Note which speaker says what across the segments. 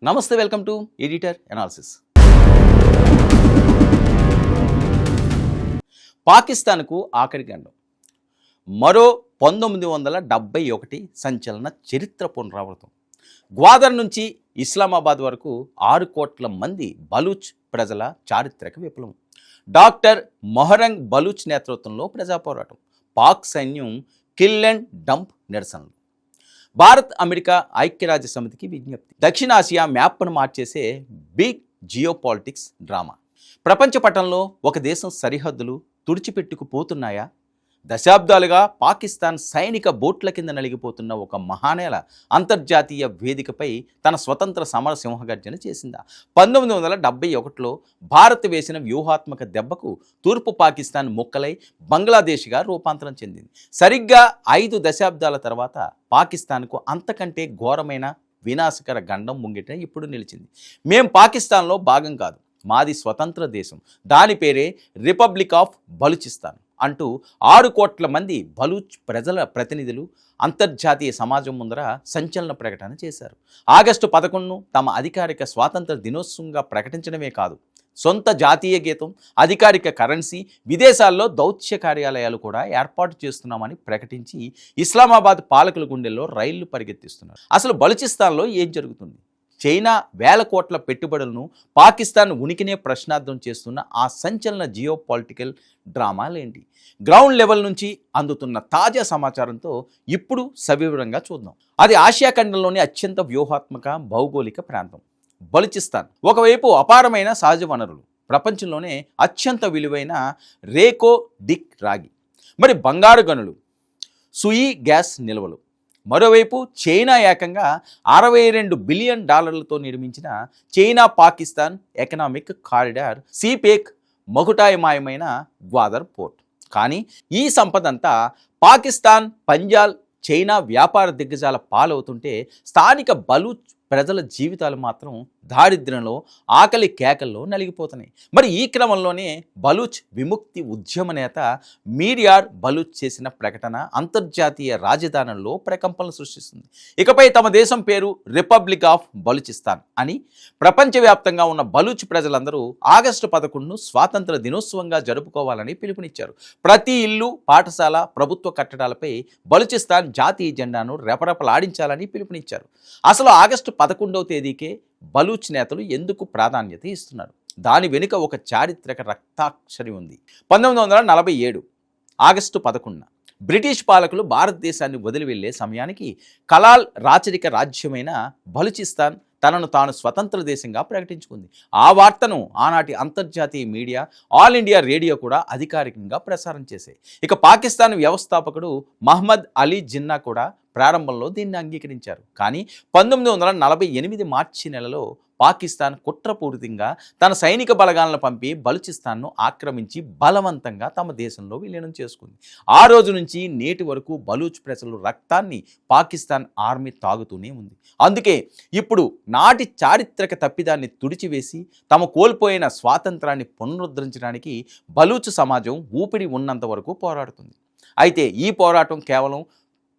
Speaker 1: నమస్తే, welcome to editor analysis. పాకిస్తాన్కు ఆఖరి గండం. మరో 1971 సంచలన చరిత్ర పునరావృతం. గ్వాదర్ నుంచి ఇస్లామాబాద్ వరకు 6 కోట్ల మంది బలూచ్ ప్రజల చారిత్రక విప్లవం. డాక్టర్ మొహరంగ్ బలూచ్ నేతృత్వంలో ప్రజా పోరాటం. పాక్ సైన్యం కిల్ అండ్ డంప్ నిరసనలు. భారత్ అమెరికా ఐక్యరాజ్య సమితికి విజ్ఞప్తి. దక్షిణాసియా మ్యాప్ను మార్చేసే బిగ్ జియోపాలిటిక్స్ డ్రామా. ప్రపంచ పటంలో ఒక దేశం సరిహద్దులు తుడిచిపెట్టుకుపోతున్నాయా? దశాబ్దాలుగా పాకిస్తాన్ సైనిక బోట్ల కింద నలిగిపోతున్న ఒక మహానేల అంతర్జాతీయ వేదికపై తన స్వతంత్ర సమర సింహగర్జన చేసిందా? 1971లో భారత్ వేసిన వ్యూహాత్మక దెబ్బకు తూర్పు పాకిస్తాన్ ముక్కలై బంగ్లాదేశ్గా రూపాంతరం చెందింది. సరిగ్గా 5 దశాబ్దాల తర్వాత పాకిస్తాన్కు అంతకంటే ఘోరమైన వినాశకర గండం ముంగిట ఇప్పుడు నిలిచింది. మేం పాకిస్తాన్లో భాగం కాదు, మాది స్వతంత్ర దేశం, దాని పేరే రిపబ్లిక్ ఆఫ్ బలూచిస్తాన్ అంటూ 6 కోట్ల మంది బలూచ్ ప్రజల ప్రతినిధులు అంతర్జాతీయ సమాజం ముందర సంచలన ప్రకటన చేశారు. ఆగస్టు 11ను తమ అధికారిక స్వాతంత్ర దినోత్సవంగా ప్రకటించడమే కాదు, సొంత జాతీయ గీతం, అధికారిక కరెన్సీ, విదేశాల్లో దౌత్య కార్యాలయాలు కూడా ఏర్పాటు చేస్తున్నామని ప్రకటించి ఇస్లామాబాద్ పాలకుల గుండెల్లో రైళ్లు పరిగెత్తిస్తున్నారు. అసలు బలూచిస్తాన్లో ఏం జరుగుతుంది? చైనా వేల కోట్ల పెట్టుబడులను పాకిస్తాన్ ఉనికినే ప్రశ్నార్థం చేస్తున్న ఆ సంచలన జియో పొలిటికల్ డ్రామాలేంటి? గ్రౌండ్ లెవెల్ నుంచి అందుతున్న తాజా సమాచారంతో ఇప్పుడు సవివరంగా చూద్దాం. అది ఆసియా ఖండంలోని అత్యంత వ్యూహాత్మక భౌగోళిక ప్రాంతం బలూచిస్తాన్. ఒకవైపు అపారమైన సహజ వనరులు, ప్రపంచంలోనే అత్యంత విలువైన రేకో డిక్ రాగి, మరి బంగారు గనులు, సుయి గ్యాస్ నిల్వలు. మరోవైపు చైనా ఏకంగా $62 బిలియన్ నిర్మించిన China Pakistan economic corridor CPEC మకుటాయమాయమైన గ్వాదర్ పోర్ట్. కానీ ఈ సంపదంతా పాకిస్తాన్, పంజాల్, చైనా వ్యాపార దిగ్గజాల పాలవుతుంటే స్థానిక బలూచ్ ప్రజల జీవితాలు మాత్రం దారిద్ర్యంలో, ఆకలి కేకల్లో నలిగిపోతున్నాయి. మరి ఈ క్రమంలోనే బలూచ్ విముక్తి ఉద్యమ నేత మీర్యార్ బలూచ్ చేసిన ప్రకటన అంతర్జాతీయ రాజధానుల్లో ప్రకంపనలు సృష్టిస్తుంది. ఇకపై తమ దేశం పేరు రిపబ్లిక్ ఆఫ్ బలూచిస్తాన్ అని ప్రపంచవ్యాప్తంగా ఉన్న బలూచ్ ప్రజలందరూ ఆగస్టు 11ను స్వాతంత్ర దినోత్సవంగా జరుపుకోవాలని పిలుపునిచ్చారు. ప్రతి ఇల్లు, పాఠశాల, ప్రభుత్వ కట్టడాలపై బలూచిస్తాన్ జాతీయ జెండాను రెపరెపలాడించాలని పిలుపునిచ్చారు. అసలు ఆగస్టు 11వ తేదీకే బలూచ్ నేతలు ఎందుకు ప్రాధాన్యత ఇస్తున్నారు? దాని వెనుక ఒక చారిత్రక రక్తాక్షరి ఉంది. 1947 ఆగస్టు 11న బ్రిటిష్ పాలకులు భారతదేశాన్ని వదిలి వెళ్లే సమయానికి కలాల్ రాచరిక రాజ్యమైన బలూచిస్తాన్ తనను తాను స్వతంత్ర దేశంగా ప్రకటించుకుంది. ఆ వార్తను ఆనాటి అంతర్జాతీయ మీడియా, ఆల్ ఇండియా రేడియో కూడా అధికారికంగా ప్రసారం చేశాయి. ఇక పాకిస్తాన్ వ్యవస్థాపకుడు మహ్మద్ అలీ జిన్నా కూడా ప్రారంభంలో దీన్ని అంగీకరించారు. కానీ 1948 మార్చి నెలలో పాకిస్తాన్ కుట్రపూరితంగా తన సైనిక బలగాలను పంపి బలూచిస్తాన్ను ఆక్రమించి బలవంతంగా తమ దేశంలో విలీనం చేసుకుంది. ఆ రోజు నుంచి నేటి వరకు బలూచ్ ప్రజల రక్తాన్ని పాకిస్తాన్ ఆర్మీ తాగుతూనే ఉంది. అందుకే ఇప్పుడు నాటి చారిత్రక తప్పిదాన్ని తుడిచివేసి తమ కోల్పోయిన స్వాతంత్రాన్ని పునరుద్ధరించడానికి బలూచ్ సమాజం ఊపిరి ఉన్నంత వరకు పోరాడుతుంది. అయితే ఈ పోరాటం కేవలం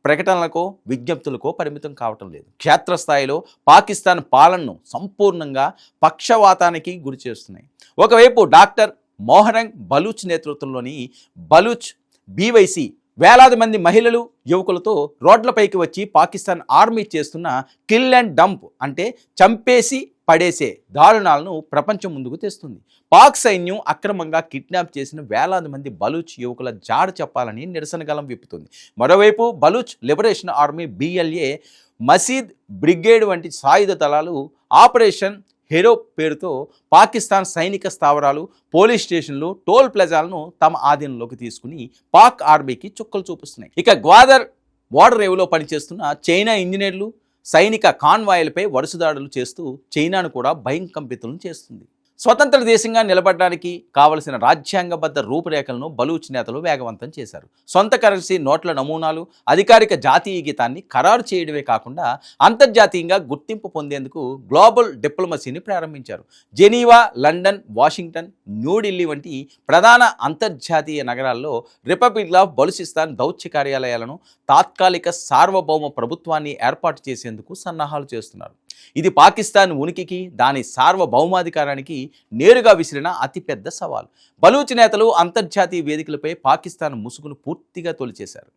Speaker 1: ప్రకటనలకో, విజ్ఞప్తులకో పరిమితం కావటం లేదు. క్షేత్రస్థాయిలో పాకిస్తాన్ పాలనను సంపూర్ణంగా పక్షవాతానికి గురి చేస్తున్నాయి. ఒకవైపు డాక్టర్ మొహరంగ్ బలూచ్ నేతృత్వంలోని బలూచ్ బీవైసీ వేలాది మంది మహిళలు, యువకులతో రోడ్లపైకి వచ్చి పాకిస్తాన్ ఆర్మీ చేస్తున్న కిల్ అండ్ డంప్ అంటే చంపేసి పడేసే దారుణాలను ప్రపంచం ముందుకు తెస్తుంది. పాక్ సైన్యం అక్రమంగా కిడ్నాప్ చేసిన వేలాది మంది బలూచ్ యువకుల జాడ చెప్పాలని నిరసన గలం విప్పుతుంది. మరోవైపు బలూచ్ లిబరేషన్ ఆర్మీ BLA, మసీద్ బ్రిగేడ్ వంటి సాయుధ దళాలు ఆపరేషన్ హెరో పేరుతో పాకిస్తాన్ సైనిక స్థావరాలు, పోలీస్ స్టేషన్లు, టోల్ ప్లాజాలను తమ ఆధీనంలోకి తీసుకుని పాక్ ఆర్మీకి చుక్కలు చూపిస్తున్నాయి. ఇక గ్వాదర్ బోర్డర్ రేవులో పనిచేస్తున్న చైనా ఇంజనీర్లు సైనిక కాన్వాయ్లపై వరుస దాడులు చేస్తూ చైనాను కూడా భయంకంపితులను చేస్తుంది. స్వతంత్ర దేశంగా నిలబడడానికి కావలసిన రాజ్యాంగబద్ధ రూపురేఖలను బలూచ్ నేతలు వేగవంతం చేశారు. సొంత కరెన్సీ నోట్ల నమూనాలు, అధికారిక జాతీయ గీతాన్ని ఖరారు చేయడమే కాకుండా అంతర్జాతీయంగా గుర్తింపు పొందేందుకు గ్లోబల్ డిప్లొమసీని ప్రారంభించారు. జెనీవా, లండన్, వాషింగ్టన్, న్యూఢిల్లీ వంటి ప్రధాన అంతర్జాతీయ నగరాల్లో రిపబ్లిక్ ఆఫ్ బలూచిస్తాన్ దౌత్య కార్యాలయాలను, తాత్కాలిక సార్వభౌమ ప్రభుత్వాన్ని ఏర్పాటు చేసేందుకు సన్నాహాలు చేస్తున్నారు. ఇది పాకిస్తాన్ ఉనికికి, దాని సార్వభౌమాధికారానికి నేరుగా విసిరిన అతిపెద్ద సవాల్. బలూచ్ నేతలు అంతర్జాతీయ వేదికలపై పాకిస్తాన్ ముసుగును పూర్తిగా తొలిచేశారు.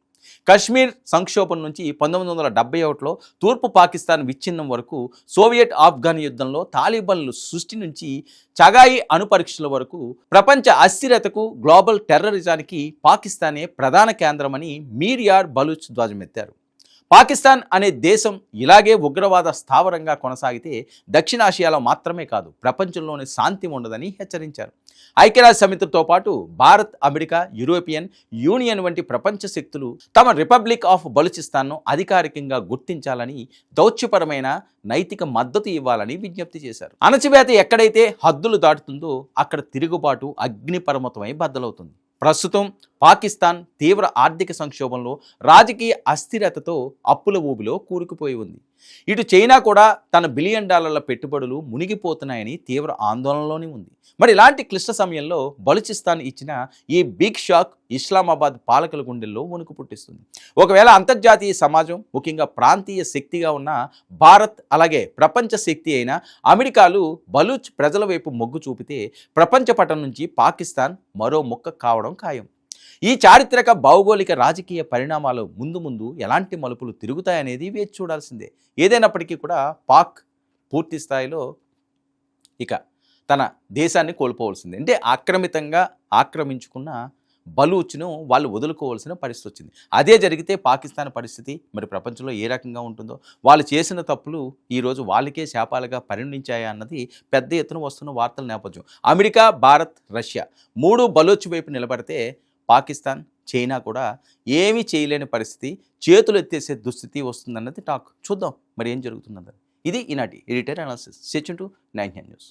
Speaker 1: కశ్మీర్ సంక్షోభం నుంచి 1971లో తూర్పు పాకిస్తాన్ విచ్ఛిన్నం వరకు, సోవియట్ ఆఫ్ఘన్ యుద్ధంలో తాలిబాన్లు సృష్టి నుంచి చగాయి అణుపరీక్షల వరకు ప్రపంచ అస్థిరతకు, గ్లోబల్ టెర్రరిజానికి పాకిస్తానే ప్రధాన కేంద్రమని మీర్ యార్ బలూచ్ ధ్వజమెత్తారు. పాకిస్తాన్ అనే దేశం ఇలాగే ఉగ్రవాద స్థావరంగా కొనసాగితే దక్షిణాసియాలో మాత్రమే కాదు, ప్రపంచంలోనే శాంతి ఉండదని హెచ్చరించారు. ఐక్యరాజ్య సమితితో పాటు భారత్, అమెరికా, యూరోపియన్ యూనియన్ వంటి ప్రపంచ శక్తులు తమ రిపబ్లిక్ ఆఫ్ బలూచిస్తాన్ను అధికారికంగా గుర్తించాలని, దౌత్యపరమైన నైతిక మద్దతు ఇవ్వాలని విజ్ఞప్తి చేశారు. అణచివేత ఎక్కడైతే హద్దులు దాటుతుందో అక్కడ తిరుగుబాటు అగ్నిపర్వతమై బద్దలవుతుంది. ప్రస్తుతం పాకిస్తాన్ తీవ్ర ఆర్థిక సంక్షోభంలో, రాజకీయ అస్థిరతతో అప్పుల ఊబిలో కూరుకుపోయి ఉంది. ఇటు చైనా కూడా తన $1 బిలియన్ పెట్టుబడులు మునిగిపోతున్నాయని తీవ్ర ఆందోళనలోనే ఉంది. మరి ఇలాంటి క్లిష్ట సమయంలో బలూచిస్తాన్ ఇచ్చిన ఈ బిగ్ షాక్ ఇస్లామాబాద్ పాలకుల గుండెల్లో వణుకు పుట్టిస్తుంది. ఒకవేళ అంతర్జాతీయ సమాజం, ముఖ్యంగా ప్రాంతీయ శక్తిగా ఉన్న భారత్, అలాగే ప్రపంచ శక్తి అయిన అమెరికాలు బలూచ్ ప్రజల వైపు మొగ్గు చూపితే ప్రపంచ పటం నుంచి పాకిస్తాన్ మరో ముక్క కావడం ఖాయం. ఈ చారిత్రక, భౌగోళిక, రాజకీయ పరిణామాలు ముందు ముందు ఎలాంటి మలుపులు తిరుగుతాయనేది వేచి చూడాల్సిందే. ఏదైనప్పటికీ కూడా పాక్ పూర్తి స్థాయిలో ఇక తన దేశాన్ని కోల్పోవలసిందే. అంటే ఆక్రమితంగా ఆక్రమించుకున్న బలూచ్ను వాళ్ళు వదులుకోవాల్సిన పరిస్థితి వచ్చింది. అదే జరిగితే పాకిస్తాన్ పరిస్థితి మరి ప్రపంచంలో ఏ రకంగా ఉంటుందో, వాళ్ళు చేసిన తప్పులు ఈరోజు వాళ్ళకే శాపాలుగా పరిణమించాయా అన్నది పెద్ద ఎత్తున వస్తున్న వార్తల నేపథ్యం. అమెరికా, భారత్, రష్యా 3 బలూచ్ వైపు నిలబడితే పాకిస్తాన్, చైనా కూడా ఏమీ చేయలేని పరిస్థితి, చేతులు ఎత్తేసే దుస్థితి వస్తుందన్నది టాక్. చూద్దాం మరి ఏం జరుగుతుందన్నది. ఇది ఈనాటి editor analysis. Stay tune to 9 news.